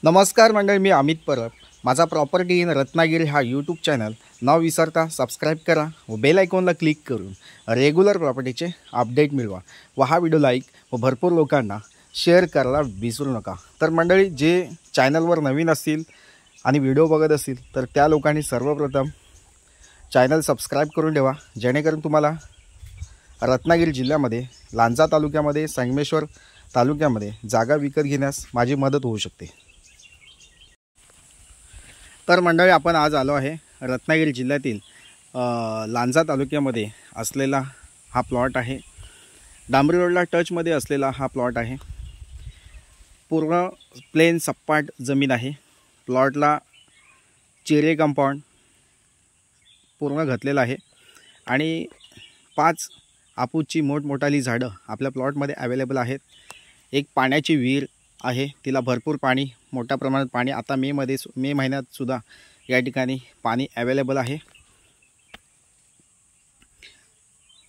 नमस्कार मंडळी, मी अमित परब. माझा प्रॉपर्टी इन रत्नागिरी हा यूट्यूब चॅनल न विसरता सबस्क्राईब करा व बेल आयकॉनला क्लिक करून रेग्युलर प्रॉपर्टीचे अपडेट मिळवा व हा व्हिडिओ लाईक व भरपूर लोकांना शेअर करायला विसरू नका. तर मंडळी, जे चॅनलवर नवीन असतील आणि व्हिडिओ बघत असतील तर त्या लोकांनी सर्वप्रथम चॅनल सबस्क्राईब करून ठेवा, जेणेकरून तुम्हाला रत्नागिरी जिल्ह्यामध्ये लांजा तालुक्यामध्ये, संगमेश्वर तालुक्यामध्ये जागा विकत घेण्यास माझी मदत होऊ शकते. तर मंडळी, आपण आज आलो आहे रत्नागिरी जिल्ह्यातील लांजा तालुक्यामध्ये असलेला हा प्लॉट आहे. डांबरी रोडला टचमध्ये असलेला हा प्लॉट आहे. पूर्ण प्लेन सपाट जमीन आहे. प्लॉटला चिरे कंपाऊंड पूर्ण घातलेलं आहे आणि 5 आपूची मोठमोठाली झाडं आपल्या प्लॉटमध्ये अवेलेबल आहेत. एक पाण्याची विहीर आहे, तिला भरपूर पाणी, मोठ्या प्रमाणात पाणी आता मे महिन्यात सुद्धा या ठिकाणी पाणी अवेलेबल आहे.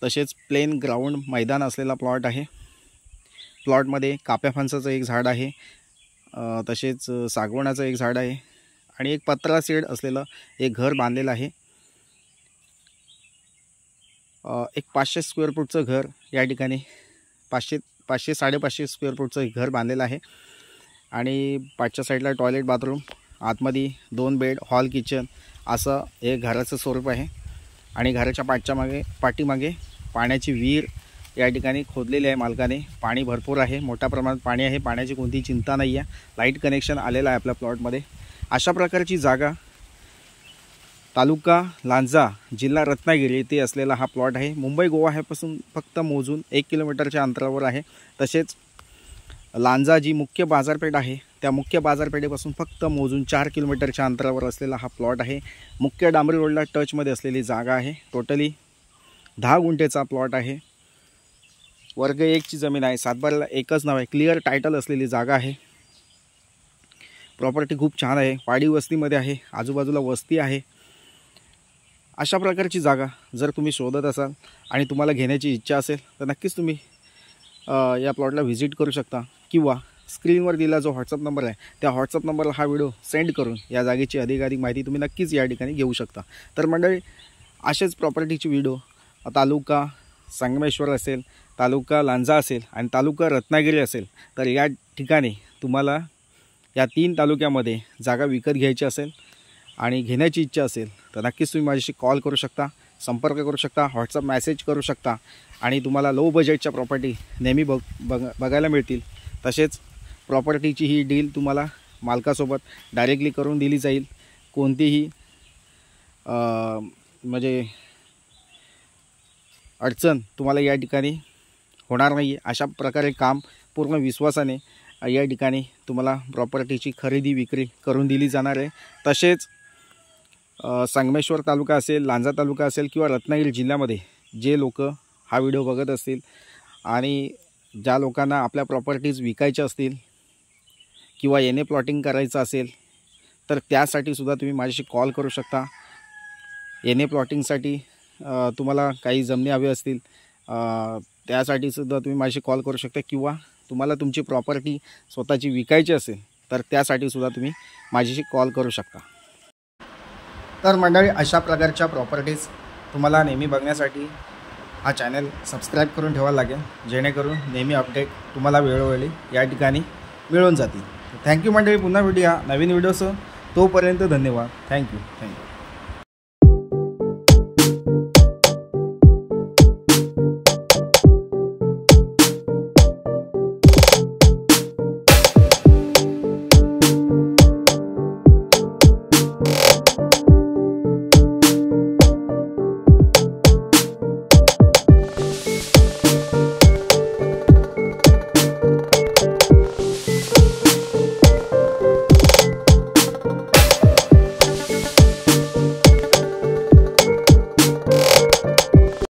तसेच प्लेन ग्राउंड मैदान असलेला प्लॉट आहे. प्लॉटमध्ये काप्या फणसाचं एक झाड आहे, तसेच सागवानाचं एक झाड आहे आणि एक पत्रा शेड असलेलं एक घर बांधलेलं आहे. एक 500 स्क्वेअर फूटचं घर या ठिकाणी 500-550 स्क्वेअर फूटचं एक घर बांधलेलं आहे आणि पाठच्या साईडला टॉयलेट, बाथरूम, आतमध्ये 2 बेड, हॉल, किचन असं हे घराचं स्वरूप आहे. आणि घराच्या पाठीमागे पाण्याची विहीर या ठिकाणी खोदलेली आहे मालकाने. पाणी भरपूर आहे, मोठ्या प्रमाणात पाणी आहे, पाण्याची कोणतीही चिंता नाही आहे. लाईट कनेक्शन आलेलं आहे आपल्या प्लॉटमध्ये. अशा प्रकारची जागा तालुका लांजा, जिल्हा रत्नागिरी येथे असलेला हा प्लॉट आहे. मुंबई गोवा ह्यापासून फक्त मोजून 1 किलोमीटरच्या अंतरावर आहे. तसेच लांजा जी मुख्य बाजारपेठ आहे त्या मुख्य बाजारपेठेपासून फक्त मोजून 4 किलोमीटरच्या अंतरावर असलेला हा प्लॉट आहे. मुख्य डांबरी रोडला टचमध्ये असलेली जागा आहे. टोटली 10 गुंठेचा प्लॉट आहे. वर्ग 1 ची जमीन आहे. सातबाराला एकच नाव आहे. क्लिअर टायटल असलेली जागा आहे. प्रॉपर्टी खूप छान आहे. वाडी वस्तीमध्ये आहे, आजूबाजूला वस्ती आहे. अशा प्रकारची जागा जर तुम्ही शोधत असाल आणि तुम्हाला घेण्याची इच्छा असेल तर नक्कीच तुम्ही या प्लॉटला व्हिजिट करू शकता किंवा स्क्रीनवर दिला जो व्हॉट्सअप नंबर आहे त्या व्हॉट्सअप नंबरला हा व्हिडिओ सेंड करून या जागेची अधिकाधिक माहिती तुम्ही नक्कीच या ठिकाणी घेऊ शकता. तर मंडळी, असेच प्रॉपर्टीची व्हिडिओ तालुका संगमेश्वर असेल, तालुका लांजा असेल आणि तालुका रत्नागिरी असेल तर या ठिकाणी तुम्हाला या 3 तालुक्यामध्ये जागा विकत घ्यायची असेल आणि घेण्याची इच्छा असेल तर नक्कीच तुम्ही माझ्याशी कॉल करू शकता, संपर्क करू शकता, व्हॉट्सअप मेसेज करू शकता आणि तुम्हाला लो बजेटच्या प्रॉपर्टी नेहमी बघायला मिळतील. तसेच प्रॉपर्टीची ही डील तुम्हाला मालकासोबत डायरेक्टली करून दिली जाईल. कोणतीही म्हणजे अडचण तुम्हाला या ठिकाणी होणार नाही. अशा प्रकारे काम पूर्ण विश्वासाने या ठिकाणी तुम्हाला प्रॉपर्टीची खरेदी विक्री करून दिली जाणार आहे. तसेच संगमेश्वर तालुका असेल, लांजा तालुका असेल किंवा रत्नागिरी जिल्ह्यामध्ये जे लोक हा व्हिडिओ बघत असतील आणि ज्या लोकांना आपल्या प्रॉपर्टीज विकायच्या असतील किंवा येणे प्लॉटिंग करायचं असेल तर त्यासाठीसुद्धा तुम्ही माझ्याशी कॉल करू शकता. येणे प्लॉटिंगसाठी तुम्हाला काही जमिनी हवी असतील त्यासाठीसुद्धा तुम्ही माझ्याशी कॉल करू शकता किंवा तुम्हाला तुमची प्रॉपर्टी स्वतःची विकायची असेल तर त्यासाठीसुद्धा तुम्ही माझ्याशी कॉल करू शकता. तर मंडळी, अशा प्रकारच्या प्रॉपर्टीज तुम्हाला नेहमी बघण्यासाठी हा चॅनल सबस्क्राईब करून ठेवायला लागेल, जेणेकरून नेहमी अपडेट तुम्हाला वेळोवेळी या ठिकाणी मिळून जातील. थँक्यू मंडळी. पुन्हा भेटूया नवीन व्हिडिओसह. तोपर्यंत धन्यवाद. थँक्यू.